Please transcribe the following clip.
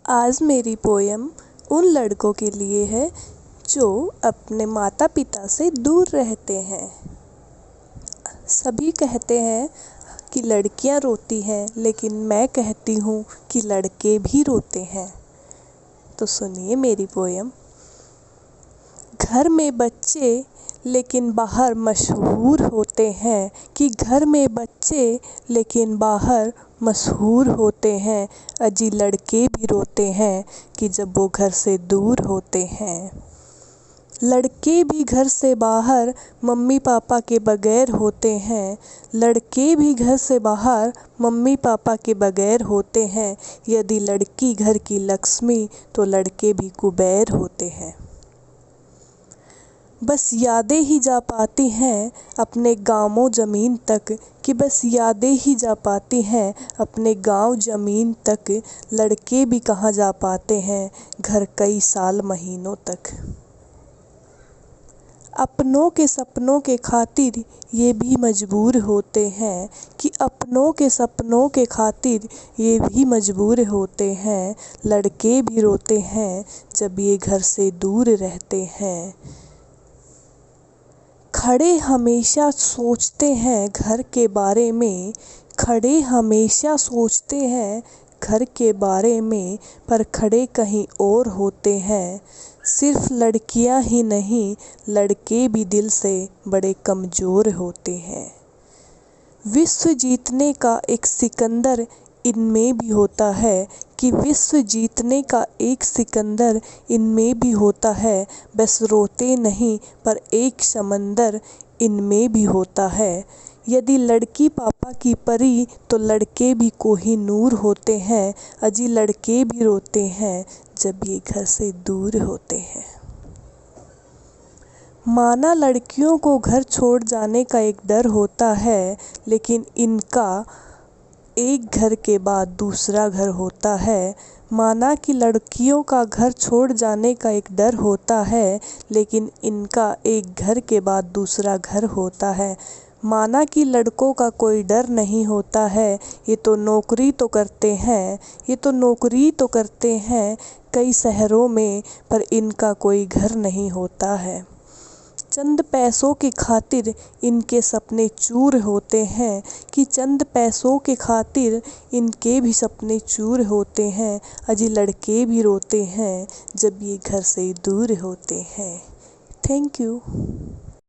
आज मेरी पोयम उन लड़कों के लिए है जो अपने माता पिता से दूर रहते हैं। सभी कहते हैं कि लड़कियां रोती हैं, लेकिन मैं कहती हूँ कि लड़के भी रोते हैं। तो सुनिए मेरी पोयम। घर में बच्चे लेकिन बाहर मशहूर होते हैं, कि घर में बच्चे लेकिन बाहर मशहूर होते हैं। अजी लड़के भी रोते हैं कि जब वो घर से दूर होते हैं। लड़के भी घर से बाहर मम्मी पापा के बगैर होते हैं। लड़के भी घर से बाहर मम्मी पापा के बगैर होते हैं। यदि लड़की घर की लक्ष्मी तो लड़के भी कुबेर होते हैं। बस यादें ही जा पाती हैं अपने गाँवों ज़मीन तक, कि बस यादें ही जा पाती हैं अपने गाँव ज़मीन तक। लड़के भी कहाँ जा पाते हैं घर कई साल महीनों तक। अपनों के सपनों के खातिर ये भी मजबूर होते हैं, कि अपनों के सपनों के खातिर ये भी मजबूर होते हैं। लड़के भी रोते हैं जब ये घर से दूर रहते हैं। खड़े हमेशा सोचते हैं घर के बारे में, खड़े हमेशा सोचते हैं घर के बारे में, पर खड़े कहीं और होते हैं। सिर्फ लड़कियां ही नहीं, लड़के भी दिल से बड़े कमज़ोर होते हैं। विश्व जीतने का एक सिकंदर इनमें भी होता है, कि विश्व जीतने का एक सिकंदर इनमें भी होता है। बस रोते नहीं पर एक समंदर इनमें भी होता है। यदि लड़की पापा की परी तो लड़के भी कोहिनूर होते हैं। अजी लड़के भी रोते हैं जब ये घर से दूर होते हैं। माना लड़कियों को घर छोड़ जाने का एक डर होता है, लेकिन इनका एक घर के बाद दूसरा घर होता है। माना कि लड़कियों का घर छोड़ जाने का एक डर होता है, लेकिन इनका एक घर के बाद दूसरा घर होता है। माना कि लड़कों का कोई डर नहीं होता है, ये तो नौकरी तो करते हैं, ये तो नौकरी तो करते हैं कई शहरों में, पर इनका कोई घर नहीं होता है। चंद पैसों की खातिर इनके सपने चूर होते हैं, कि चंद पैसों के खातिर इनके भी सपने चूर होते हैं। अजी लड़के भी रोते हैं जब ये घर से दूर होते हैं। Thank you.